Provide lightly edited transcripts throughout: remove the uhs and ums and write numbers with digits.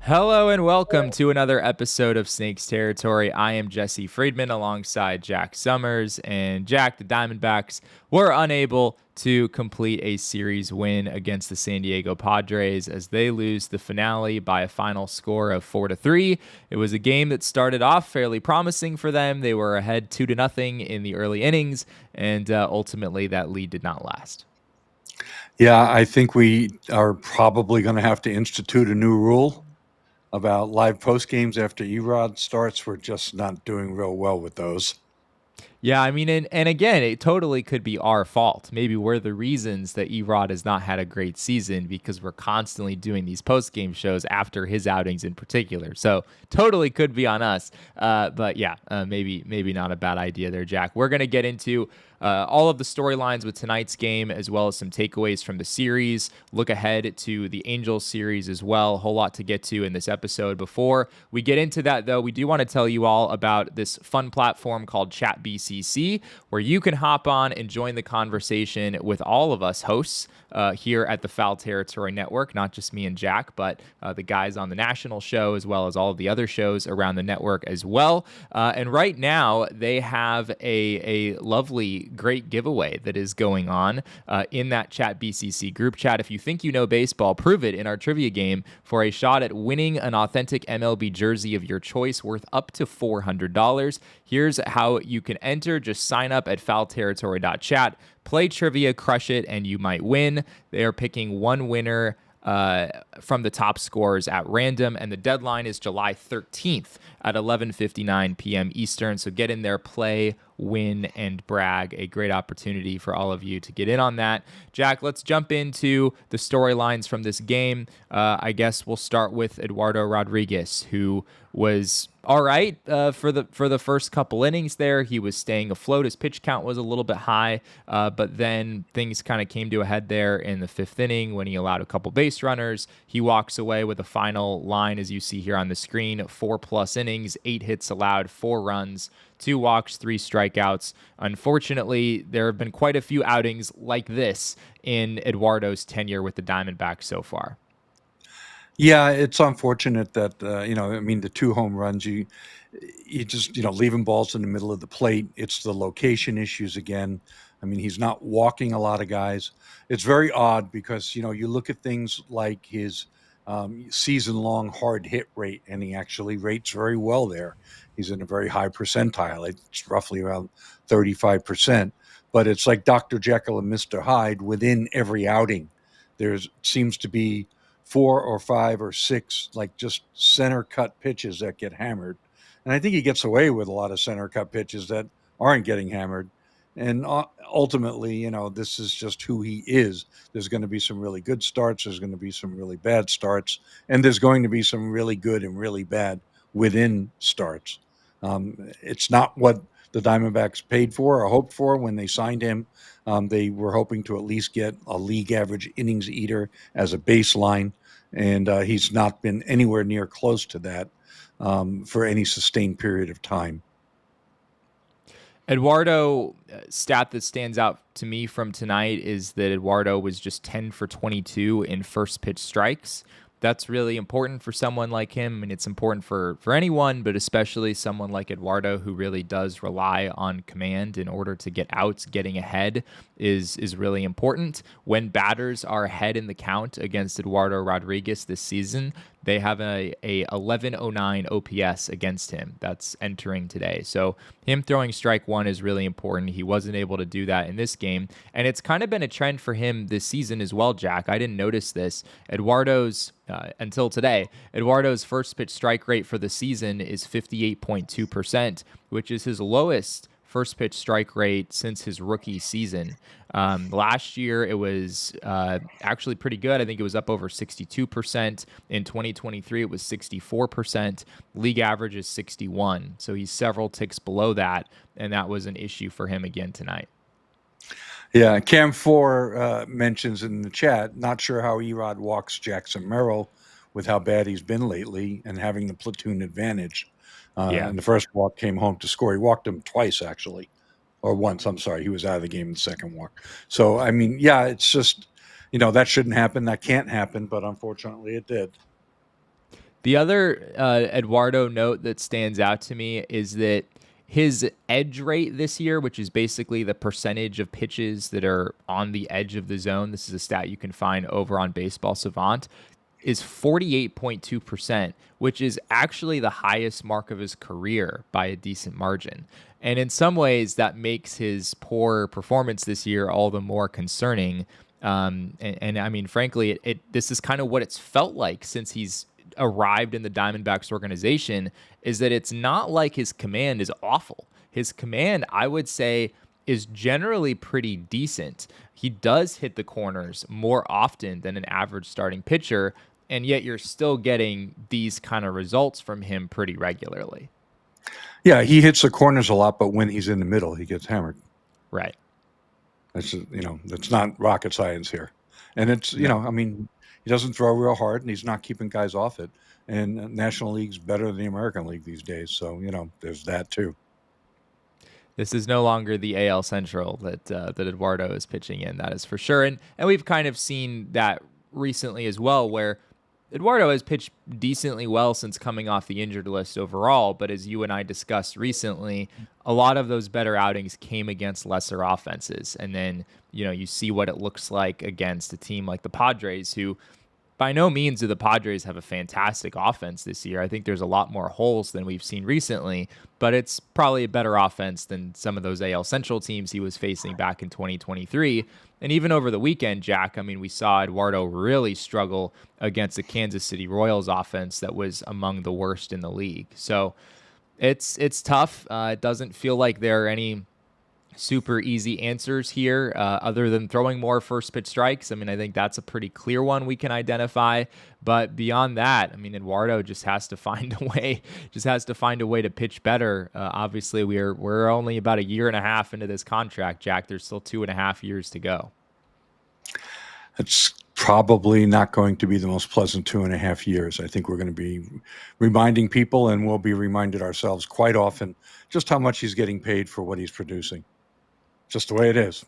Hello and welcome to another episode of Snakes Territory. I am Jesse Friedman alongside Jack Sommers. And Jack, the Diamondbacks were unable to complete a series win against the San Diego Padres as they lose the finale by a final score of 4-3. It was a game that started off fairly promising for them. They were ahead 2-0 in the early innings, and ultimately that lead did not last. Yeah, I think we are probably going to have to institute a new rule about live post games after Erod starts. We're just not doing real well with those. Yeah, I mean, and again, it totally could be our fault. Maybe we're the reasons that Erod has not had a great season because we're constantly doing these post-game shows after his outings in particular. So totally could be on us. But yeah, maybe not a bad idea there, Jack. We're going to get into all of the storylines with tonight's game, as well as some takeaways from the series. Look ahead to the Angels series as well. A whole lot to get to in this episode. Before we get into that, though, we do want to tell you all about this fun platform called ChatBCC, where you can hop on and join the conversation with all of us hosts here at the Foul Territory Network, not just me and Jack, but the guys on the national show, as well as all of the other shows around the network as well. And right now, they have a lovely, great giveaway that is going on in that Chat BCC group chat. If you think you know baseball, prove it in our trivia game for a shot at winning an authentic MLB jersey of your choice worth up to $400. Here's how you can enter. Just sign up at foulterritory.chat, play trivia, crush it, and you might win. They are picking one winner from the top scorers at random, and the deadline is July 13th at 11:59 p.m. Eastern. So get in there, play, win, and brag. A great opportunity for all of you to get in on that. Jack, let's jump into the storylines from this game. I guess we'll start with Eduardo Rodriguez, who was all right for the first couple innings there. He was staying afloat. His pitch count was a little bit high, but then things kind of came to a head there in the fifth inning when he allowed a couple base runners. He walks away with a final line, as you see here on the screen, 4+ innings, 8 hits allowed, 4 runs, 2 walks, 3 strikeouts. Unfortunately, there have been quite a few outings like this in Eduardo's tenure with the Diamondbacks so far. Yeah, it's unfortunate that the 2 home runs, you just leaving balls in the middle of the plate. It's the location issues again. I mean, he's not walking a lot of guys. It's very odd because you look at things like his season-long hard hit rate, and he actually rates very well there. He's in a very high percentile. It's roughly around 35%. But it's like Dr. Jekyll and Mr. Hyde within every outing. There seems to be 4 or 5 or 6 like just center cut pitches that get hammered. And I think he gets away with a lot of center cut pitches that aren't getting hammered. And ultimately, this is just who he is. There's going to be some really good starts. There's going to be some really bad starts. And there's going to be some really good and really bad within starts. It's not what the Diamondbacks paid for or hoped for when they signed him. They were hoping to at least get a league average innings eater as a baseline. And he's not been anywhere near close to that for any sustained period of time. Eduardo, stat that stands out to me from tonight is that Eduardo was just 10 for 22 in first pitch strikes. That's really important for someone like him. I mean, it's important for anyone, but especially someone like Eduardo, who really does rely on command in order to get outs. Getting ahead is really important. When batters are ahead in the count against Eduardo Rodriguez this season, they have a 1109 OPS against him that's entering today. So him throwing strike one is really important. He wasn't able to do that in this game. And it's kind of been a trend for him this season as well, Jack. I didn't notice this. Until today, Eduardo's first pitch strike rate for the season is 58.2%, which is his lowest first pitch strike rate since his rookie season. Last year, it was actually pretty good. I think it was up over 62%. In 2023, it was 64%. League average is 61. So he's several ticks below that, and that was an issue for him again tonight. Yeah, Cam 4 mentions in the chat, not sure how Erod walks Jackson Merrill with how bad he's been lately and having the platoon advantage. And the first walk came home to score. He walked him twice, actually, or once. I'm sorry. He was out of the game in the second walk. So, I mean, yeah, it's just, that shouldn't happen. That can't happen, but unfortunately it did. The other Eduardo note that stands out to me is that his edge rate this year, which is basically the percentage of pitches that are on the edge of the zone, this is a stat you can find over on Baseball Savant, is 48.2%, which is actually the highest mark of his career by a decent margin. And in some ways, that makes his poor performance this year all the more concerning. And I mean, frankly, this is kind of what it's felt like since he's arrived in the Diamondbacks organization, is that it's not like his command is awful. His command, I would say, is generally pretty decent. He does hit the corners more often than an average starting pitcher, and yet you're still getting these kind of results from him pretty regularly. Yeah, he hits the corners a lot, but when he's in the middle, he gets hammered. Right. That's not rocket science here. And it's, I mean, he doesn't throw real hard, and he's not keeping guys off it. And National League's better than the American League these days. So, there's that too. This is no longer the AL Central that Eduardo is pitching in, that is for sure. And we've kind of seen that recently as well, where Eduardo has pitched decently well since coming off the injured list overall, but as you and I discussed recently, a lot of those better outings came against lesser offenses. And then, you see what it looks like against a team like the Padres, who by no means do the Padres have a fantastic offense this year. I think there's a lot more holes than we've seen recently, but it's probably a better offense than some of those AL Central teams he was facing back in 2023. And even over the weekend, Jack, I mean, we saw Eduardo really struggle against the Kansas City Royals offense that was among the worst in the league. So it's tough. It doesn't feel like there are any super easy answers here other than throwing more first pitch strikes. I mean, I think that's a pretty clear one we can identify. But beyond that, I mean, Eduardo just has to find a way, to pitch better. Obviously, we're only about a year and a half into this contract, Jack. There's still 2.5 years to go. It's probably not going to be the most pleasant 2.5 years. I think we're going to be reminding people, and we'll be reminded ourselves quite often, just how much he's getting paid for what he's producing. Just the way it is.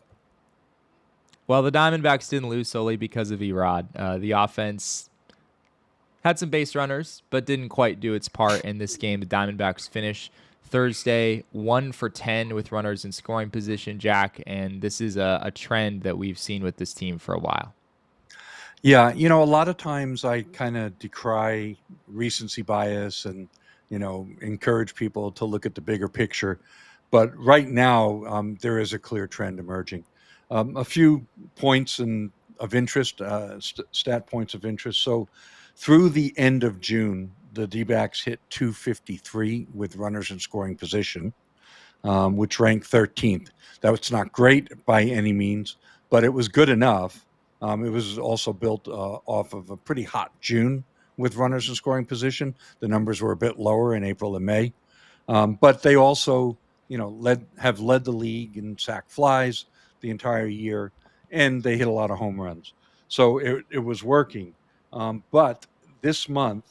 Well, the Diamondbacks didn't lose solely because of Erod. The offense had some base runners, but didn't quite do its part in this game. The Diamondbacks finished Thursday 1 for 10 with runners in scoring position, Jack, and this is a trend that we've seen with this team for a while. Yeah, a lot of times I kind of decry recency bias and, encourage people to look at the bigger picture. But right now, there is a clear trend emerging. A few points of interest, stat points of interest. So through the end of June, the D-backs hit 253 with runners in scoring position, which ranked 13th. That was not great by any means, but it was good enough. It was also built off of a pretty hot June with runners in scoring position. The numbers were a bit lower in April and May, but they also have led the league in sac flies the entire year, and they hit a lot of home runs. So it was working. But this month,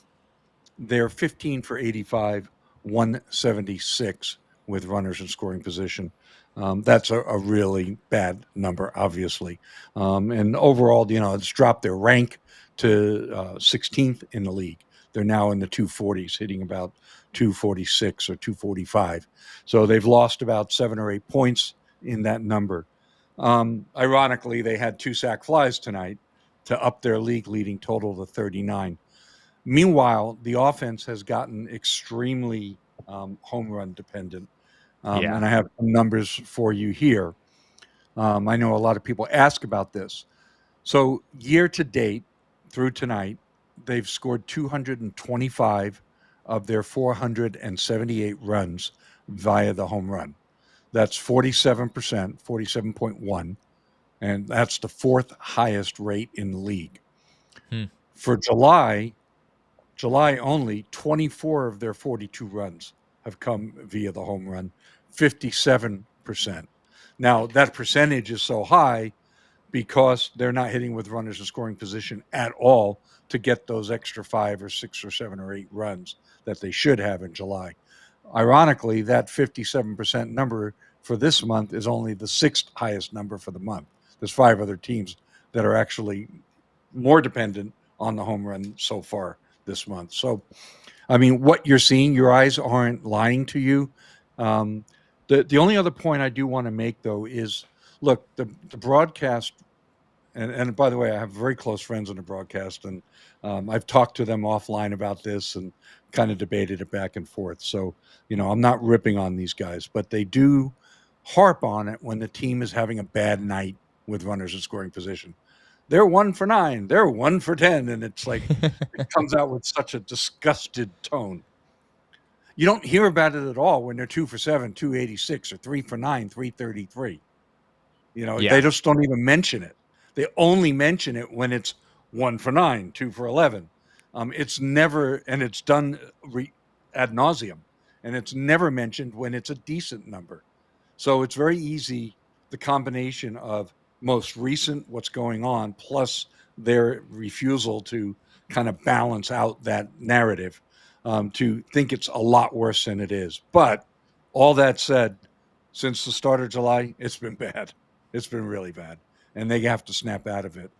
they're 15 for 85, 176 with runners in scoring position. That's a really bad number, obviously. And overall, it's dropped their rank to 16th in the league. They're now in the 240s, hitting about 246 or 245. So they've lost about 7 or 8 points in that number. Ironically, they had 2 sac flies tonight to up their league leading total to 39. Meanwhile, the offense has gotten extremely home run dependent. And I have some numbers for you here. I know a lot of people ask about this. So year to date, through tonight, they've scored 225 of their 478 runs via the home run. That's 47%, 47.1, and that's the 4th highest rate in the league. For July only, 24 of their 42 runs have come via the home run, 57%. Now, that percentage is so high because they're not hitting with runners in scoring position at all to get those extra 5 or 6 or 7 or 8 runs that they should have in July. Ironically, that 57% number for this month is only the 6th highest number for the month. There's 5 other teams that are actually more dependent on the home run so far this month. So, I mean, what you're seeing, your eyes aren't lying to you. The only other point I do want to make, though, is look, the broadcast, and by the way, I have very close friends in the broadcast, and I've talked to them offline about this and kind of debated it back and forth. So, I'm not ripping on these guys, but they do harp on it when the team is having a bad night with runners in scoring position. They're 1 for 9, they're 1 for 10, and it's like it comes out with such a disgusted tone. You don't hear about it at all when they're 2 for 7, 286, or 3 for 9, 333. They just don't even mention it. They only mention it when it's 1 for 9, 2 for 11. It's never, and it's done ad nauseum, and it's never mentioned when it's a decent number. So it's very easy, the combination of most recent, what's going on, plus their refusal to kind of balance out that narrative, to think it's a lot worse than it is. But all that said, since the start of July, it's been bad. It's been really bad. And they have to snap out of it,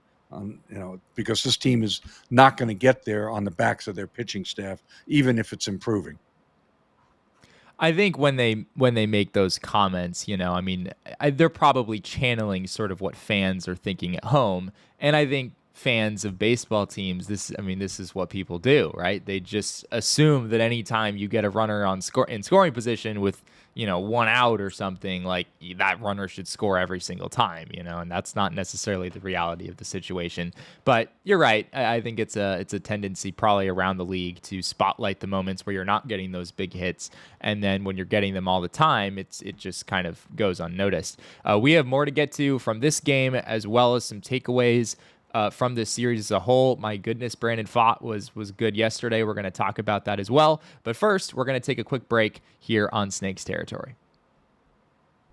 because this team is not going to get there on the backs of their pitching staff, even if it's improving. I think when they make those comments, they're probably channeling sort of what fans are thinking at home. And I think fans of baseball teams, this is what people do, right? They just assume that anytime you get a runner in scoring position with, 1 out or something, like that runner should score every single time, and that's not necessarily the reality of the situation. But you're right. I think it's a tendency probably around the league to spotlight the moments where you're not getting those big hits. And then when you're getting them all the time, it just kind of goes unnoticed. We have more to get to from this game, as well as some takeaways from this series as a whole. My goodness, Brandon Pfaadt was good yesterday. We're going to talk about that as well. But first, we're going to take a quick break here on Snakes Territory.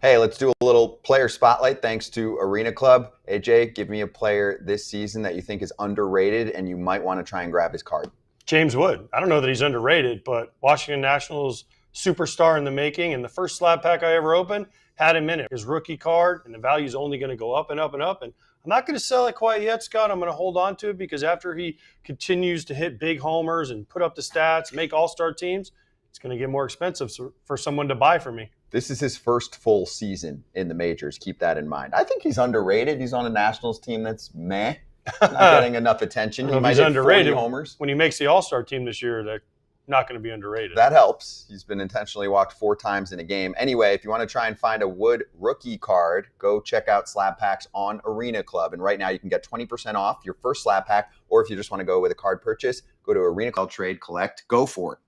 Hey, let's do a little player spotlight thanks to Arena Club. AJ, give me a player this season that you think is underrated and you might want to try and grab his card. James Wood. I don't know that he's underrated, but Washington Nationals superstar in the making, and the first slab pack I ever opened had him in it. His rookie card, and the value is only going to go up and up and up. And I'm not going to sell it quite yet, Scott. I'm going to hold on to it because after he continues to hit big homers and put up the stats, make all-star teams, it's going to get more expensive for someone to buy for me. This is his first full season in the majors. Keep that in mind. I think he's underrated. He's on a Nationals team that's meh. Not getting enough attention. He might hit 40 homers. When he makes the all-star team this year, they're not going to be underrated. That helps. He's been intentionally walked 4 times in a game. Anyway, if you want to try and find a Wood rookie card, go check out slab packs on Arena Club. And right now you can get 20% off your first slab pack, or if you just want to go with a card purchase, go to Arena Club, trade, collect, go for it.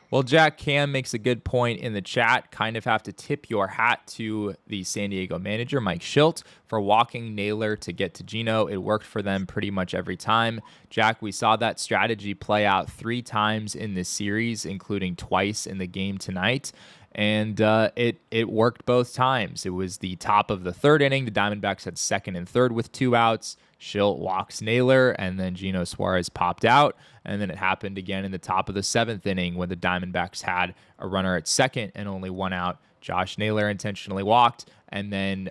Well, Jack Cam makes a good point in the chat. Kind of have to tip your hat to the San Diego manager, Mike Schildt, for walking Naylor to get to Gino. It worked for them pretty much every time. Jack, we saw that strategy play out 3 times in this series, including twice in the game tonight. And it worked both times. It was the top of the 3rd inning. The Diamondbacks had 2nd and 3rd with 2 outs. Schildt walks Naylor, and then Gino Suarez popped out. And then it happened again in the top of the 7th inning when the Diamondbacks had a runner at 2nd and only 1 out. Josh Naylor intentionally walked, and then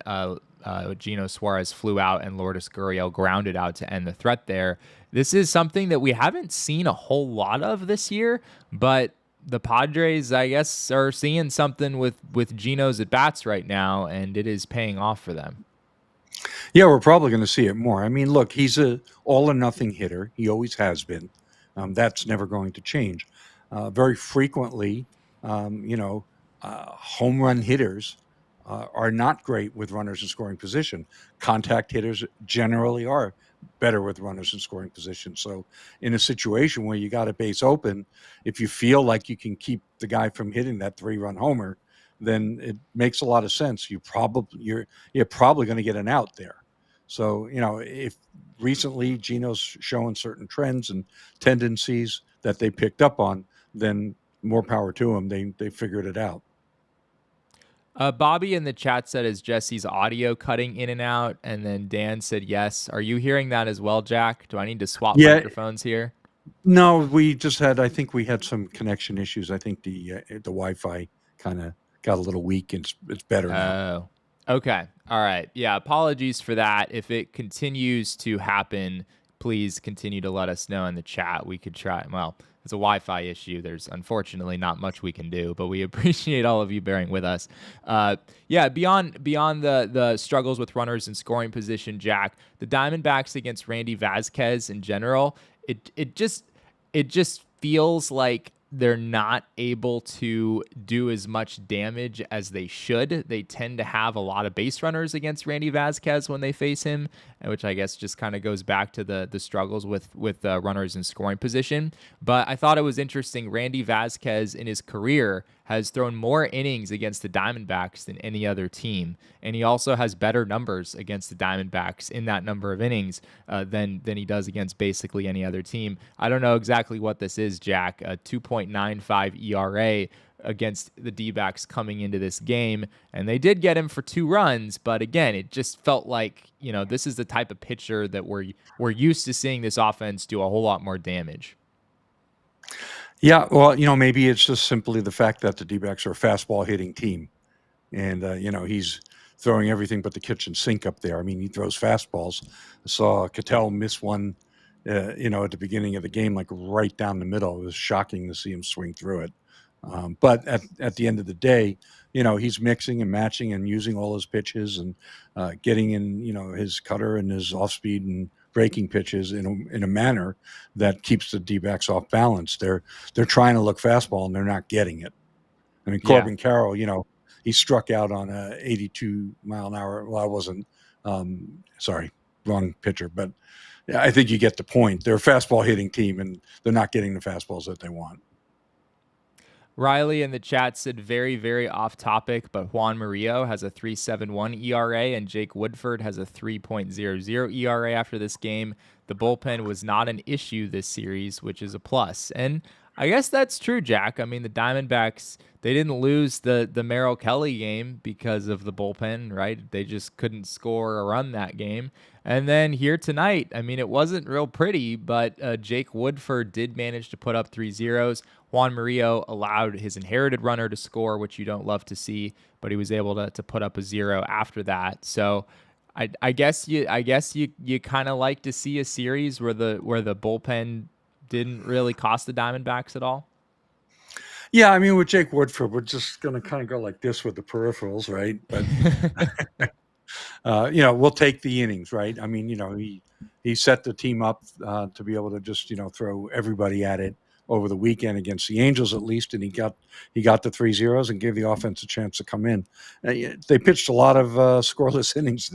Gino Suarez flew out, and Lourdes Gurriel grounded out to end the threat there. This is something that we haven't seen a whole lot of this year, but the Padres, I guess, are seeing something with Gino's at-bats right now, and it is paying off for them. Yeah, we're probably going to see it more. I mean, look, he's a all-or-nothing hitter. He always has been. That's never going to change. Very frequently, home run hitters are not great with runners in scoring position. Contact hitters generally are better with runners in scoring position. So in a situation where you got a base open, if you feel like you can keep the guy from hitting that 3-run homer, then it makes a lot of sense. You're probably going to get an out there. So, if recently Gino's showing certain trends and tendencies that they picked up on, then more power to them. They figured it out. Bobby in the chat said, is Jesse's audio cutting in and out? And then Dan said, yes. Are you hearing that as well, Jack? Do I need to swap microphones here? No, I think we had some connection issues. I think the Wi-Fi kind of got a little weak, and it's better now. Oh, okay. All right. Yeah, apologies for that. If it continues to happen, please continue to let us know in the chat. We could try. Well, it's a Wi-Fi issue. There's unfortunately not much we can do, but we appreciate all of you bearing with us. Beyond the struggles with runners in scoring position, Jack, the Diamondbacks against Randy Vasquez in general, it just feels like they're not able to do as much damage as they should. They tend to have a lot of base runners against Randy Vasquez when they face him, which I guess just kind of goes back to the struggles with runners in scoring position. But I thought it was interesting. Randy Vasquez in his career has thrown more innings against the Diamondbacks than any other team, and he also has better numbers against the Diamondbacks in that number of innings than he does against basically any other team. I don't know exactly what this is, Jack. A 2.95 ERA against the D-backs coming into this game, and they did get him for 2 runs, but again, it just felt like, this is the type of pitcher that we're used to seeing this offense do a whole lot more damage. Yeah, well, maybe it's just simply the fact that the D-backs are a fastball hitting team, and he's throwing everything but the kitchen sink up there. I mean, he throws fastballs. I saw Cattell miss one, at the beginning of the game, like right down the middle. It was shocking to see him swing through it. But at the end of the day, he's mixing and matching and using all his pitches and getting in, his cutter and his off speed and breaking pitches in a manner that keeps the D-backs off balance. They're trying to look fastball and they're not getting it. I mean, Corbin Carroll, he struck out on a 82 mile an hour. Well, I wasn't, sorry, wrong pitcher, but I think you get the point. They're a fastball hitting team and they're not getting the fastballs that they want. Riley in the chat said very, very off topic, but Juan Murillo has a 3.71 ERA and Jake Woodford has a 3.00 ERA after this game. The bullpen was not an issue this series, which is a plus. And I guess that's true, Jack. I mean, the Diamondbacks, they didn't lose the Merrill Kelly game because of the bullpen, right? They just couldn't score a run that game. And then here tonight, I mean, it wasn't real pretty, but Jake Woodford did manage to put up 3 zeros. Juan Murillo allowed his inherited runner to score, which you don't love to see, but he was able to put up a 0 after that. So I guess you kind of like to see a series where the bullpen didn't really cost the Diamondbacks at all. Yeah, I mean, with Jake Woodford, we're just going to kind of go like this with the peripherals, right? But we'll take the innings, right? I mean, he set the team up to be able to just throw everybody at it over the weekend against the Angels, at least, and he got the 3 zeros and gave the offense a chance to come in. They pitched a lot of scoreless innings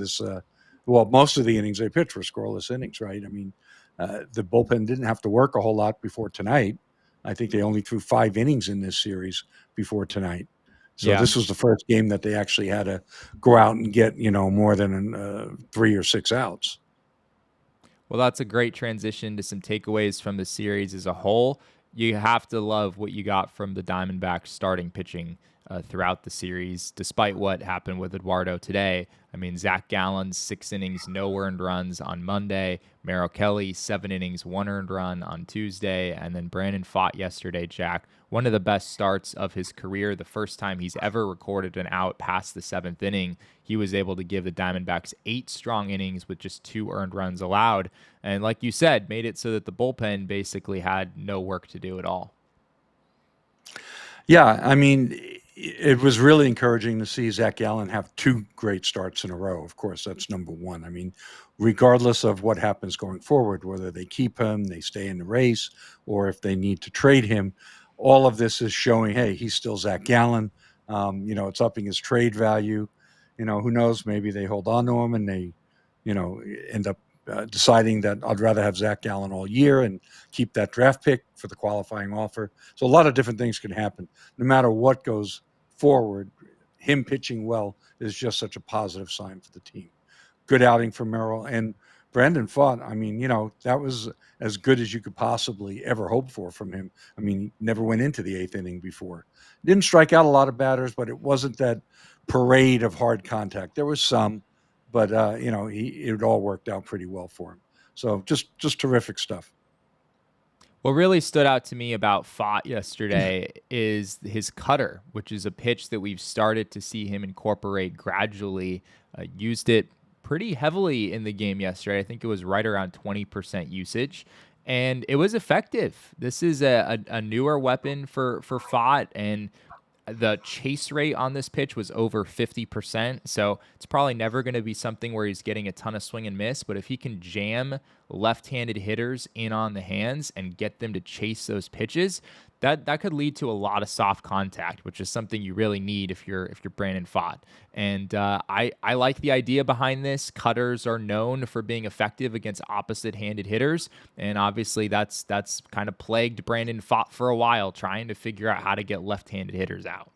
most of the innings they pitched were scoreless innings, right? I mean, the bullpen didn't have to work a whole lot before tonight. I think they only threw 5 innings in this series before tonight. So This was the first game that they actually had to go out and get, more than 3 or 6 outs. Well, that's a great transition to some takeaways from the series as a whole. You have to love what you got from the Diamondbacks starting pitching throughout the series, despite what happened with Eduardo today. I mean, Zach Gallen, 6 innings, no earned runs on Monday. Merrill Kelly, 7 innings, 1 earned run on Tuesday. And then Brandon Pfaadt yesterday, Jack. One of the best starts of his career. The first time he's ever recorded an out past the 7th inning. He was able to give the Diamondbacks 8 strong innings with just 2 earned runs allowed. And like you said, made it so that the bullpen basically had no work to do at all. Yeah, I mean, it was really encouraging to see Zach Gallen have 2 great starts in a row. Of course, that's number one. I mean, regardless of what happens going forward, whether they keep him, they stay in the race, or if they need to trade him, all of this is showing, hey, he's still Zach Gallen. It's upping his trade value. Who knows? Maybe they hold on to him and they, end up deciding that I'd rather have Zach Gallen all year and keep that draft pick for the qualifying offer. So a lot of different things can happen. No matter what goes forward, him pitching well is just such a positive sign for the team. Good outing for Merrill. And Brandon Pfaadt, I mean, that was as good as you could possibly ever hope for from him. I mean, he never went into the 8th inning before. Didn't strike out a lot of batters, but it wasn't that parade of hard contact. There was some, but it all worked out pretty well for him. So just terrific stuff. What really stood out to me about Pfaadt yesterday is his cutter, which is a pitch that we've started to see him incorporate gradually. Used it pretty heavily in the game yesterday. I think it was right around 20% usage, and it was effective. This is a newer weapon for Pfaadt, and the chase rate on this pitch was over 50%. So it's probably never going to be something where he's getting a ton of swing and miss. But if he can jam left-handed hitters in on the hands and get them to chase those pitches, that could lead to a lot of soft contact, which is something you really need if you're Brandon Pfaadt. And I like the idea behind this. Cutters are known for being effective against opposite-handed hitters, and obviously that's kind of plagued Brandon Pfaadt for a while, trying to figure out how to get left-handed hitters out.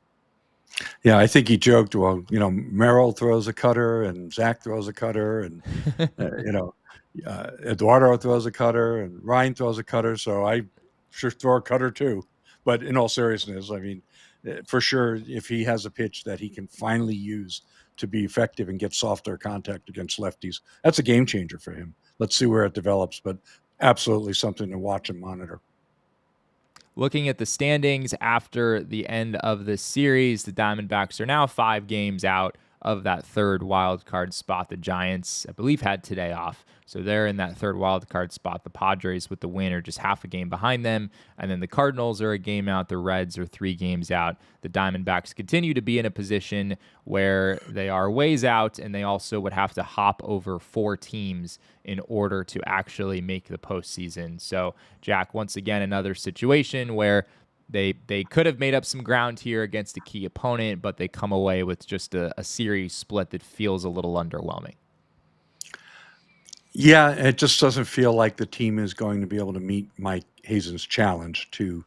Yeah, I think he joked, well, Merrill throws a cutter and Zach throws a cutter, and Eduardo throws a cutter and Ryan throws a cutter, so I sure throw a cutter too. But in all seriousness, I mean, for sure, if he has a pitch that he can finally use to be effective and get softer contact against lefties, that's a game changer for him. Let's see where it develops, but absolutely something to watch and monitor. Looking at the standings after the end of this series, the Diamondbacks are now 5 games out of that third wild card spot. The Giants, I believe, had today off, so they're in that third wild card spot. The Padres, with the win, are just half a game behind them, and then the Cardinals are a game out. The Reds are 3 games out. The Diamondbacks continue to be in a position where they are ways out, and they also would have to hop over 4 teams in order to actually make the postseason. So, Jack, once again, another situation where they could have made up some ground here against a key opponent, but they come away with just a series split that feels a little underwhelming. Yeah, it just doesn't feel like the team is going to be able to meet Mike Hazen's challenge to,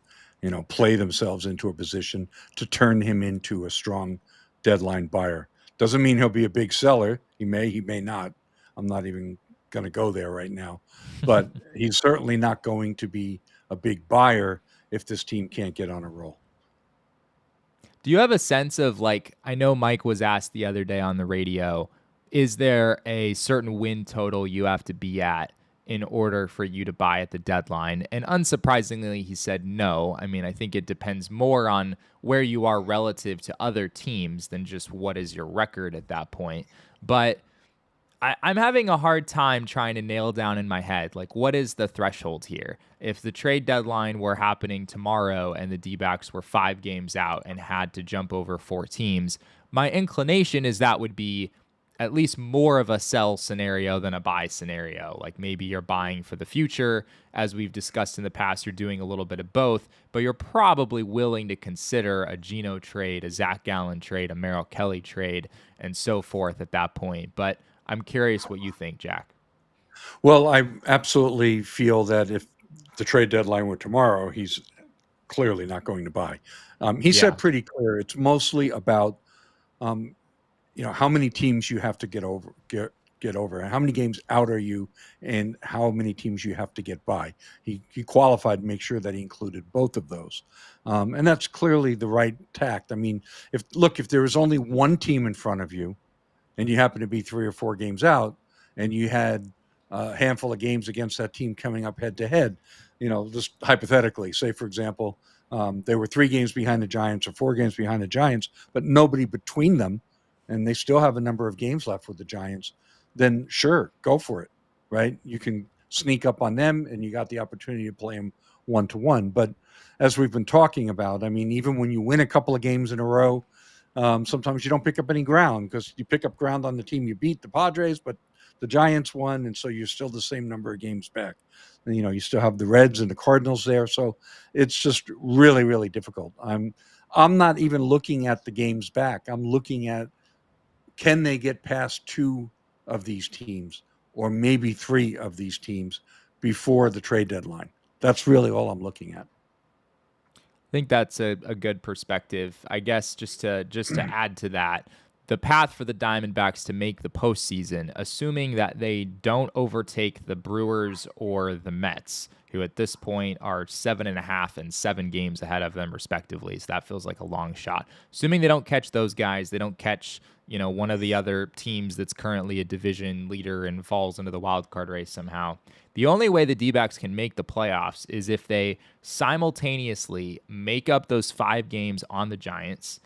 play themselves into a position to turn him into a strong deadline buyer. Doesn't mean he'll be a big seller. He may not. I'm not even going to go there right now. But he's certainly not going to be a big buyer if this team can't get on a roll. Do you have a sense of, I know Mike was asked the other day on the radio, is there a certain win total you have to be at in order for you to buy at the deadline? And unsurprisingly, he said no. I mean, I think it depends more on where you are relative to other teams than just what is your record at that point. But I'm having a hard time trying to nail down in my head, what is the threshold here? If the trade deadline were happening tomorrow and the D-backs were 5 games out and had to jump over 4 teams, my inclination is that would be at least more of a sell scenario than a buy scenario. Maybe you're buying for the future. As we've discussed in the past, you're doing a little bit of both, but you're probably willing to consider a Geno trade, a Zach Gallen trade, a Merrill Kelly trade, and so forth at that point. But I'm curious what you think, Jack. Well, I absolutely feel that if the trade deadline were tomorrow, he's clearly not going to buy. He said pretty clear. It's mostly about, how many teams you have to get over, and how many games out are you, and how many teams you have to get by. He qualified to make sure that he included both of those, and that's clearly the right tact. I mean, if there was only one team in front of you, and you happen to be 3 or 4 games out, and you had a handful of games against that team coming up head to head, just hypothetically, say, for example, they were 3 games behind the Giants or 4 games behind the Giants, but nobody between them, and they still have a number of games left with the Giants, then sure, go for it, right? You can sneak up on them, and you got the opportunity to play them 1-to-1. But as we've been talking about, I mean, even when you win a couple of games in a row, sometimes you don't pick up any ground because you pick up ground on the team you beat, the Padres, but the Giants won, and so you're still the same number of games back. And, you still have the Reds and the Cardinals there, so it's just really, really difficult. I'm not even looking at the games back. I'm looking at, can they get past 2 of these teams or maybe 3 of these teams before the trade deadline? That's really all I'm looking at. I think that's a good perspective. I guess just to add to that, the path for the Diamondbacks to make the postseason, assuming that they don't overtake the Brewers or the Mets, who at this point are 7.5 and 7 games ahead of them respectively. So that feels like a long shot. Assuming they don't catch those guys, they don't catch, one of the other teams that's currently a division leader and falls into the wild card race somehow. The only way the D-backs can make the playoffs is if they simultaneously make up those 5 games on the Giants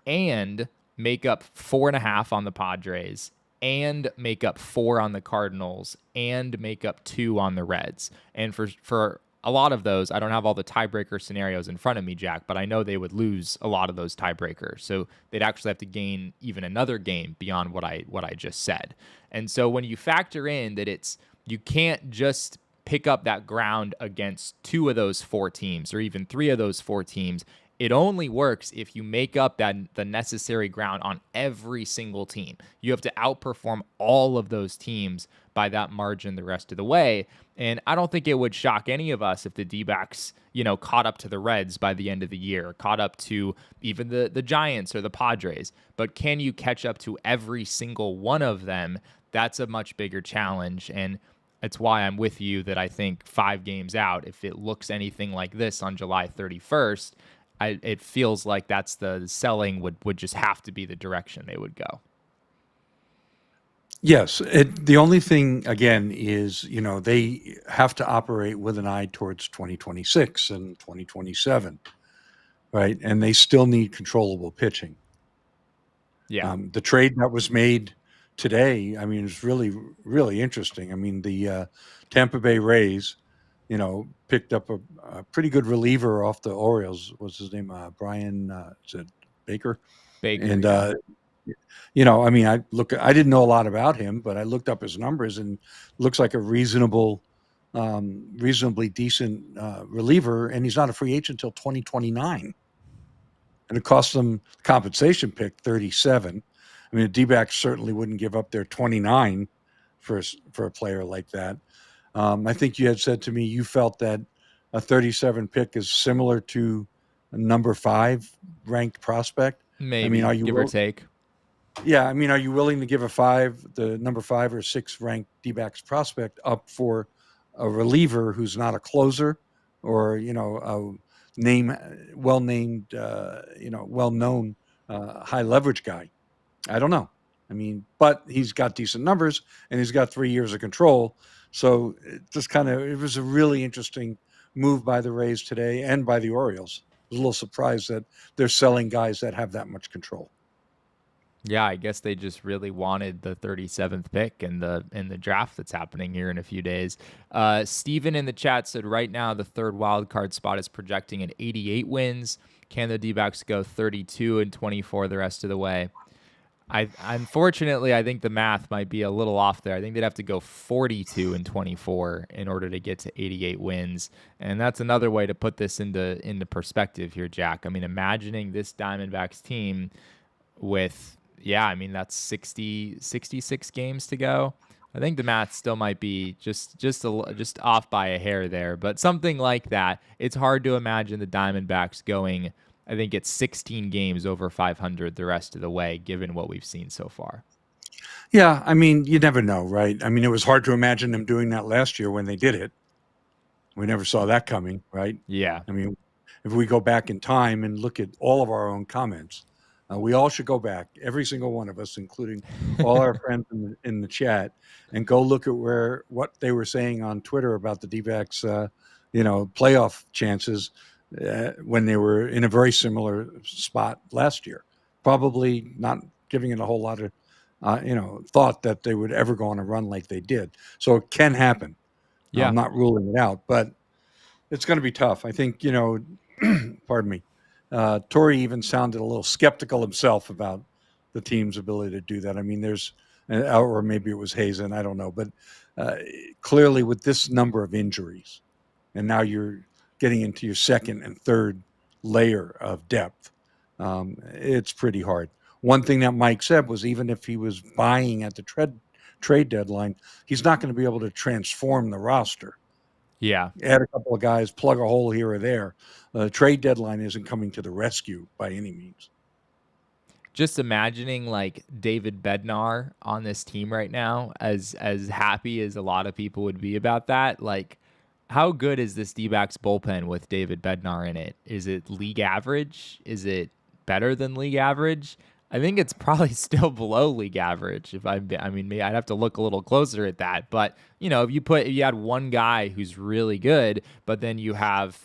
and make up 4.5 on the Padres and make up 4 on the Cardinals and make up 2 on the Reds. And for a lot of those, I don't have all the tiebreaker scenarios in front of me, Jack, but I know they would lose a lot of those tiebreakers. So they'd actually have to gain even another game beyond what I just said. And so when you factor in that you can't just pick up that ground against 2 of those 4 teams or even 3 of those 4 teams, it only works if you make up the necessary ground on every single team. You have to outperform all of those teams by that margin the rest of the way. And I don't think it would shock any of us if the D-backs, caught up to the Reds by the end of the year, caught up to even the Giants or the Padres. But can you catch up to every single one of them? That's a much bigger challenge. And it's why I'm with you that I think 5 games out, if it looks anything like this on July 31st, it feels like that's the selling would just have to be the direction they would go. Yes. The only thing, again, is, they have to operate with an eye towards 2026 and 2027, right? And they still need controllable pitching. Yeah. The trade that was made today, I mean, it's really, really interesting. I mean, the Tampa Bay Rays, picked up a pretty good reliever off the Orioles. What's his name? Brian, is it Baker? Baker. And, I mean, I didn't know a lot about him, but I looked up his numbers and looks like a reasonably decent reliever. And he's not a free agent until 2029. And it cost them compensation pick 37. I mean, the D-backs certainly wouldn't give up their 29 for a player like that. I think you had said to me you felt that a 37 pick is similar to a number 5 ranked prospect. Maybe, I mean, are you give or take. Yeah, I mean, are you willing to give the number 5 or 6 ranked D-backs prospect up for a reliever who's not a closer or a well-known high leverage guy? I don't know. I mean, but he's got decent numbers and he's got 3 years of control. So it was a really interesting move by the Rays today and by the Orioles. I was a little surprised that they're selling guys that have that much control. Yeah, I guess they just really wanted the 37th pick in the draft that's happening here in a few days. Steven in the chat said right now the 3rd wild card spot is projecting at 88 wins. Can the D-backs go 32-24 the rest of the way? Unfortunately, I think the math might be a little off there. I think they'd have to go 42-24 in order to get to 88 wins. And that's another way to put this into perspective here, Jack. I mean, imagining this Diamondbacks team with, that's 66 games to go. I think the math still might be just off by a hair there, but something like that. It's hard to imagine the Diamondbacks going, I think it's 16 games over 500 the rest of the way, given what we've seen so far. Yeah, I mean, you never know, right? I mean, it was hard to imagine them doing that last year when they did it. We never saw that coming, right? Yeah. I mean, if we go back in time and look at all of our own comments, we all should go back, every single one of us, including all our friends in the chat, and go look at what they were saying on Twitter about the D-backs, playoff chances when they were in a very similar spot last year. Probably not giving it a whole lot of, thought that they would ever go on a run like they did. So it can happen. Yeah. I'm not ruling it out, but it's going to be tough. I think, pardon me. Torrey even sounded a little skeptical himself about the team's ability to do that. I mean, or maybe it was Hazen, I don't know. But clearly with this number of injuries, and now you're getting into your 2nd and 3rd layer of depth, it's pretty hard. One thing that Mike said was even if he was buying at the trade deadline, he's not going to be able to transform the roster. Yeah. Add a couple of guys, plug a hole here or there. The trade deadline isn't coming to the rescue by any means. Just imagining like David Bednar on this team right now, as happy as a lot of people would be about that. Like, how good is this D-backs bullpen with David Bednar in it? Is it league average? Is it better than league average? I think it's probably still below league average. Maybe I'd have to look a little closer at that. But if you had one guy who's really good, but then you have,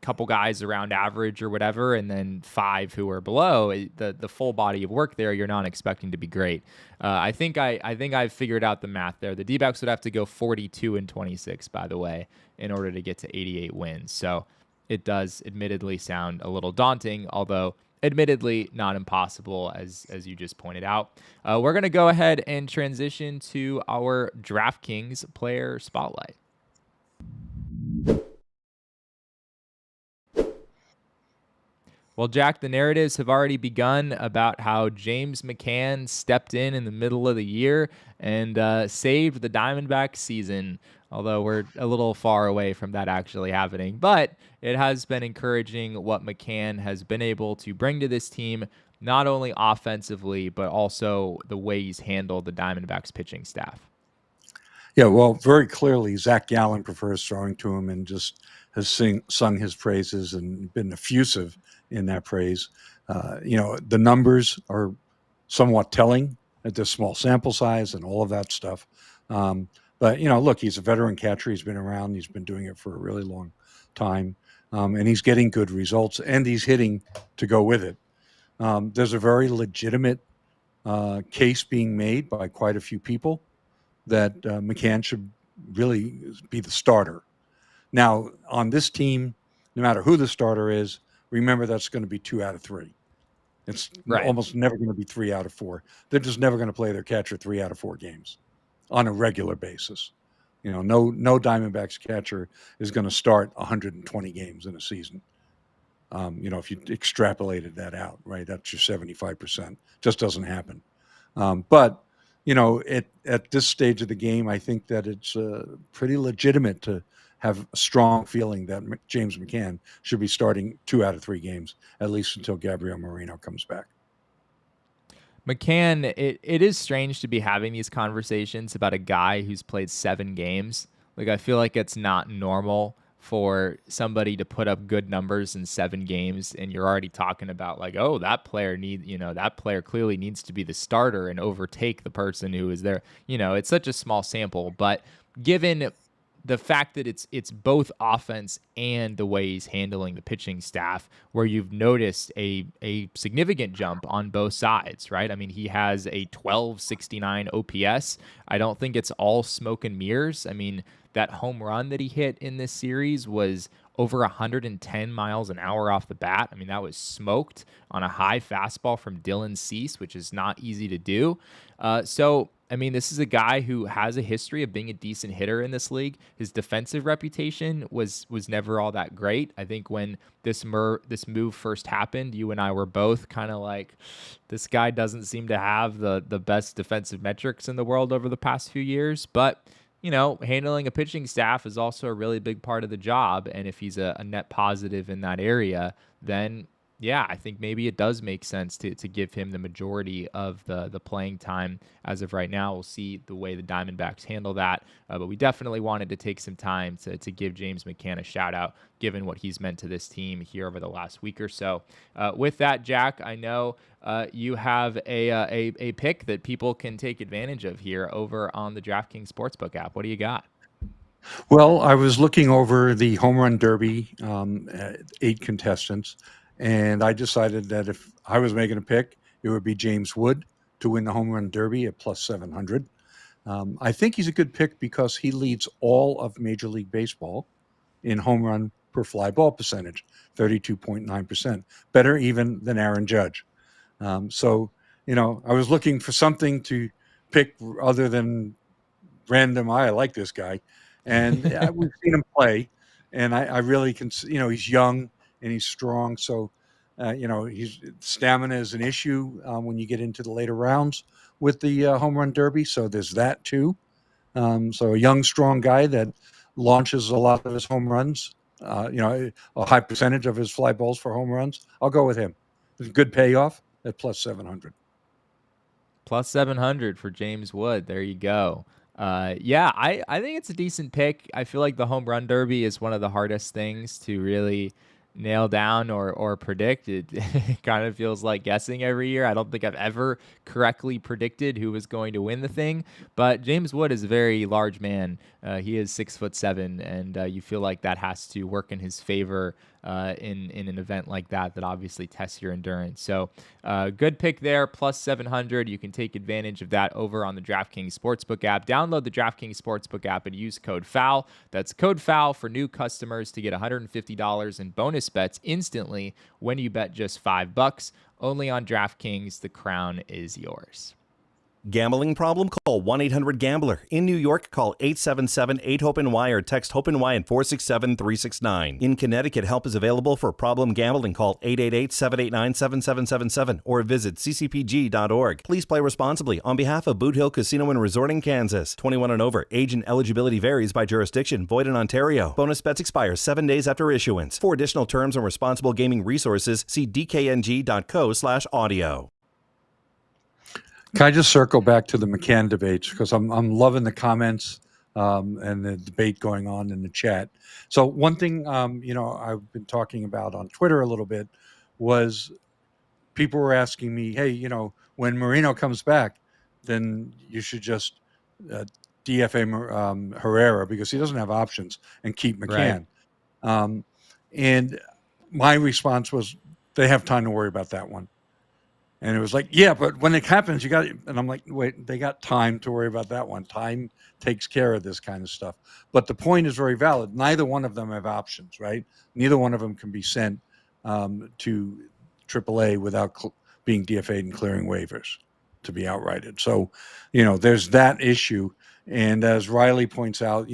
couple guys around average or whatever, and then 5 who are below. The full body of work there, you're not expecting to be great. I think I've figured out the math there. The D-backs would have to go 42-26, by the way, in order to get to 88 wins. So it does admittedly sound a little daunting, although admittedly not impossible, as you just pointed out. We're going to go ahead and transition to our DraftKings player spotlight. Well, Jack, the narratives have already begun about how James McCann stepped in the middle of the year and saved the Diamondbacks season, although we're a little far away from that actually happening. But it has been encouraging what McCann has been able to bring to this team, not only offensively, but also the way he's handled the Diamondbacks pitching staff. Yeah, well, very clearly, Zach Gallen prefers throwing to him and just has sung his praises and been effusive in that praise. The numbers are somewhat telling at this small sample size and all of that stuff. But, look, he's a veteran catcher. He's been around. He's been doing it for a really long time. And he's getting good results, and he's hitting to go with it. There's a very legitimate case being made by quite a few people that McCann should really be the starter. Now, on this team, no matter who the starter is, remember that's going to be 2 out of 3. It's almost never going to be 3 out of 4. They're just never going to play their catcher 3 out of 4 games on a regular basis. No Diamondbacks catcher is going to start 120 games in a season. If you extrapolated that out, right, that's your 75%. Just doesn't happen. But at this stage of the game, I think that it's pretty legitimate to have a strong feeling that James McCann should be starting 2 out of 3 games, at least until Gabriel Moreno comes back. McCann, it is strange to be having these conversations about a guy who's played 7 games. Like, I feel like it's not normal for somebody to put up good numbers in 7 games, and you're already talking about like, oh, that player clearly needs to be the starter and overtake the person who is there. It's such a small sample, but given the fact that it's both offense and the way he's handling the pitching staff, where you've noticed a significant jump on both sides, right? I mean, he has a 1269 OPS. I don't think it's all smoke and mirrors. I mean, that home run that he hit in this series was over 110 miles an hour off the bat. I mean, that was smoked on a high fastball from Dylan Cease, which is not easy to do. I mean, this is a guy who has a history of being a decent hitter in this league. His defensive reputation was never all that great. I think when this move first happened, you and I were both kind of like, this guy doesn't seem to have the best defensive metrics in the world over the past few years. But, handling a pitching staff is also a really big part of the job. And if he's a net positive in that area, then yeah, I think maybe it does make sense to give him the majority of the playing time as of right now. We'll see the way the Diamondbacks handle that. But we definitely wanted to take some time to give James McCann a shout out, given what he's meant to this team here over the last week or so. With that, Jack, I know you have a pick that people can take advantage of here over on the DraftKings Sportsbook app. What do you got? Well, I was looking over the Home Run Derby, 8 contestants. And I decided that if I was making a pick, it would be James Wood to win the Home Run Derby at plus 700. I think he's a good pick because he leads all of Major League Baseball in home run per fly ball percentage, 32.9%, better even than Aaron Judge. I was looking for something to pick other than random, I like this guy. And we've seen him play, and I really can, he's young and he's strong. So, his stamina is an issue when you get into the later rounds with the Home Run Derby. So there's that too. So a young, strong guy that launches a lot of his home runs, a high percentage of his fly balls for home runs. I'll go with him. It's a good payoff at plus 700. Plus 700 for James Wood. There you go. I think it's a decent pick. I feel like the Home Run Derby is one of the hardest things to really nail down or predict. It kind of feels like guessing every year. I don't think I've ever correctly predicted who was going to win the thing, but James Wood is a very large man. He is 6'7", and you feel like that has to work in his favor in an event like that obviously tests your endurance. So good pick there, plus 700. You can take advantage of that over on the DraftKings Sportsbook app. Download the DraftKings Sportsbook app and use code FOUL. That's code FOUL for new customers to get $150 in bonus bets instantly when you bet just $5. Only on DraftKings. The crown is yours. Gambling problem? Call 1-800-GAMBLER. In New York, call 877-8-HOPE-NY or text HOPE-NY at 467-369. In Connecticut, help is available for problem gambling. Call 888-789-7777 or visit ccpg.org. Please play responsibly on behalf of Boot Hill Casino and Resort in Kansas. 21 and over. Age and eligibility varies by jurisdiction. Void in Ontario. Bonus bets expire 7 days after issuance. For additional terms and responsible gaming resources, see dkng.co/audio. Can I just circle back to the McCann debates, because I'm loving the comments and the debate going on in the chat. So one thing I've been talking about on Twitter a little bit was people were asking me, hey, when Moreno comes back, then you should just DFA Herrera because he doesn't have options, and keep McCann. Right. And my response was, they have time to worry about that one. And it was like, yeah, but when it happens, you got it. And I'm like, wait, they got time to worry about that one. Time takes care of this kind of stuff. But the point is very valid. Neither one of them have options, right? Neither one of them can be sent to AAA without being DFA'd and clearing waivers to be outrighted. So, there's that issue. And as Riley points out,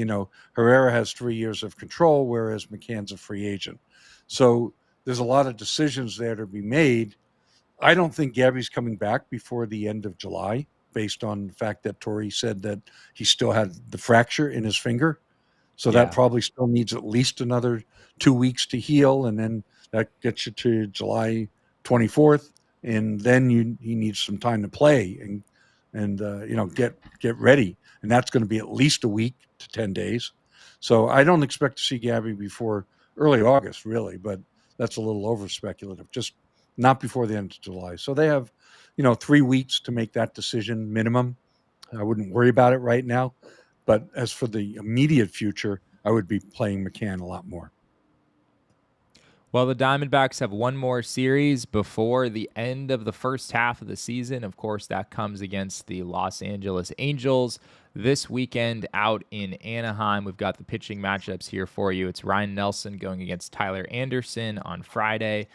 Herrera has 3 years of control, whereas McCann's a free agent. So there's a lot of decisions there to be made. I don't think Gabby's coming back before the end of July, based on the fact that Torrey said that he still had the fracture in his finger. So that probably still needs at least another 2 weeks to heal. And then that gets you to July 24th. And then he needs some time to play and get ready. And that's going to be at least a week to 10 days. So I don't expect to see Gabby before early August, really, but that's a little over speculative. Just not before the end of July. So they have, 3 weeks to make that decision minimum. I wouldn't worry about it right now. But as for the immediate future, I would be playing McCann a lot more. Well, the Diamondbacks have one more series before the end of the first half of the season. Of course, that comes against the Los Angeles Angels this weekend out in Anaheim. We've got the pitching matchups here for you. It's Ryan Nelson going against Tyler Anderson on Friday,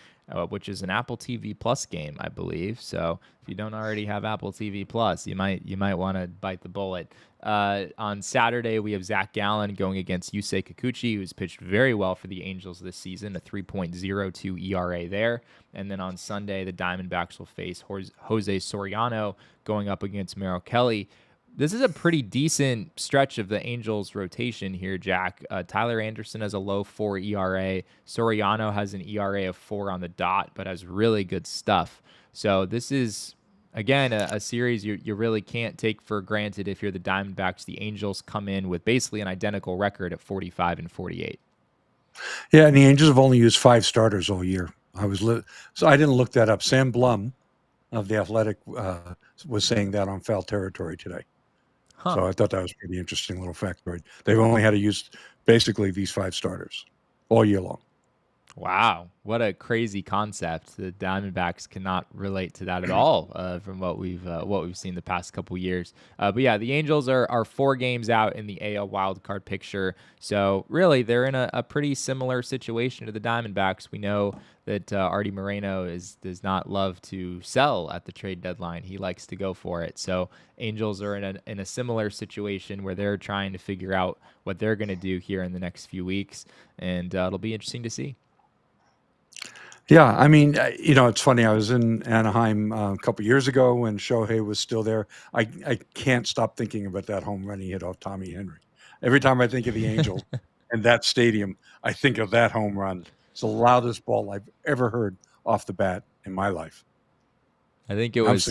which is an Apple TV Plus game, I believe. So if you don't already have Apple TV Plus, you might want to bite the bullet. On Saturday, we have Zach Gallen going against Yusei Kikuchi, who's pitched very well for the Angels this season, a 3.02 ERA there. And then on Sunday, the Diamondbacks will face Jose Soriano going up against Merrill Kelly. This is a pretty decent stretch of the Angels rotation here, Jack. Tyler Anderson has a low 4 ERA. Soriano has an ERA of 4 on the dot, but has really good stuff. So this is, again, a series you really can't take for granted if you're the Diamondbacks. The Angels come in with basically an identical record at 45 and 48. Yeah, and the Angels have only used 5 starters all year. So I didn't look that up. Sam Blum of The Athletic was saying that on Foul Territory today. Huh. So I thought that was a pretty interesting little factoid. They've only had to use basically these 5 starters all year long. Wow, what a crazy concept! The Diamondbacks cannot relate to that at all from what we've seen the past couple years. But yeah, the Angels are 4 games out in the AL wildcard picture, so really they're in a pretty similar situation to the Diamondbacks. We know that Artie Moreno does not love to sell at the trade deadline; he likes to go for it. So Angels are in a similar situation where they're trying to figure out what they're going to do here in the next few weeks, and it'll be interesting to see. Yeah, I mean, it's funny. I was in Anaheim a couple years ago when Shohei was still there. I can't stop thinking about that home run he hit off Tommy Henry. Every time I think of the Angels and that stadium, I think of that home run. It's the loudest ball I've ever heard off the bat in my life. I think it was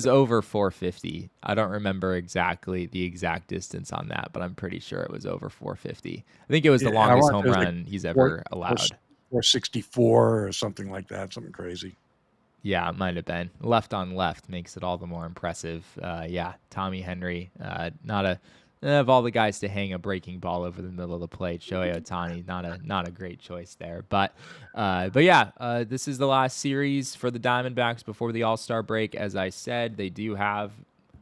over 450. I don't remember the exact distance on that, but I'm pretty sure it was over 450. I think it was the longest home run he's ever allowed. Or 64 or something like that, something crazy. Yeah, it might have been. Left on left makes it all the more impressive. Yeah, Tommy Henry, not of all the guys to hang a breaking ball over the middle of the plate, Shohei Ohtani, not a great choice there. But yeah, this is the last series for the Diamondbacks before the All-Star break. As I said, they do have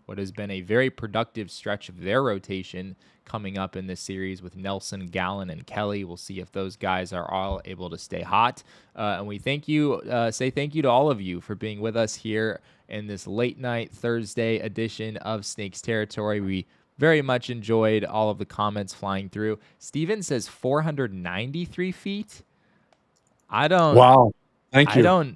what has been a very productive stretch of their rotation coming up in this series with Nelson, Gallen, and Kelly. We'll see if those guys are all able to stay hot. And we say thank you to all of you for being with us here in this late night Thursday edition of Snakes Territory. We very much enjoyed all of the comments flying through. Steven says 493 feet. Wow. Thank you.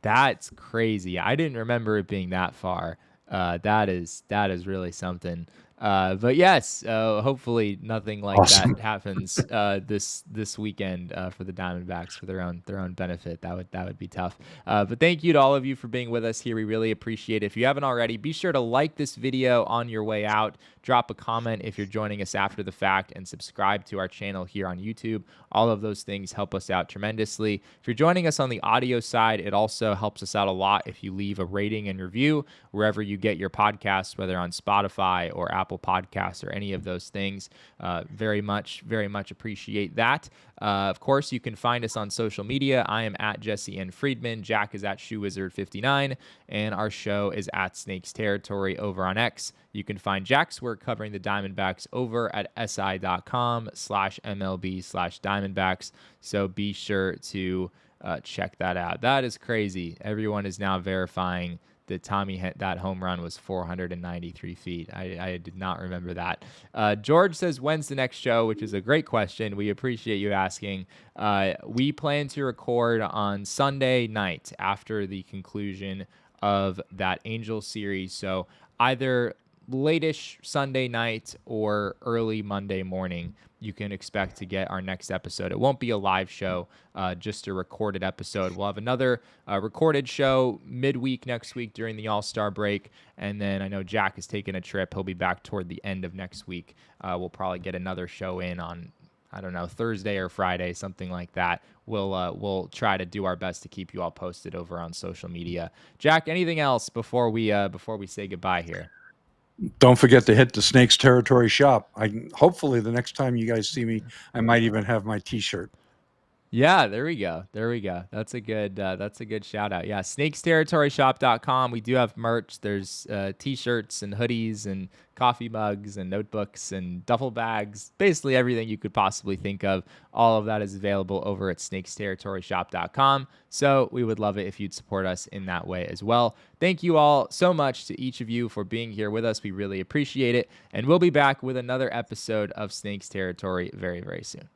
That's crazy. I didn't remember it being that far. That is really something. But yes, hopefully nothing like that happens this weekend for the Diamondbacks for their own benefit. That would be tough. But thank you to all of you for being with us here. We really appreciate it. If you haven't already, be sure to like this video on your way out. Drop a comment if you're joining us after the fact, and subscribe to our channel here on YouTube. All of those things help us out tremendously. If you're joining us on the audio side, it also helps us out a lot if you leave a rating and review wherever you get your podcasts, whether on Spotify or Apple Podcasts or any of those things. Very much appreciate that. Of course, you can find us on social media. I am at Jesse N. Friedman. Jack is at ShoeWizard59, and our show is at Snakes Territory over on X. You can find Jack's work covering the Diamondbacks over at si.com/MLB/Diamondbacks. So be sure to check that out. That is crazy. Everyone is now verifying that that home run was 493 feet. I did not remember that. George says, when's the next show? Which is a great question. We appreciate you asking. We plan to record on Sunday night after the conclusion of that Angels series. So either late-ish Sunday night or early Monday morning, you can expect to get our next episode. It won't be a live show, just a recorded episode. We'll have another recorded show midweek next week during the All-Star break, and then I know Jack is taking a trip. He'll be back toward the end of next week. We'll probably get another show in on, I don't know, Thursday or Friday, something like that. We'll try to do our best to keep you all posted over on social media. Jack, anything else before we say goodbye here? Don't forget to hit the Snakes Territory shop. Hopefully the next time you guys see me, I might even have my T-shirt. Yeah, there we go. That's a good shout out. Yeah, snakesterritoryshop.com. We do have merch. There's T-shirts and hoodies and coffee mugs and notebooks and duffel bags. Basically everything you could possibly think of. All of that is available over at snakesterritoryshop.com. So we would love it if you'd support us in that way as well. Thank you all so much to each of you for being here with us. We really appreciate it. And we'll be back with another episode of Snakes Territory very, very soon.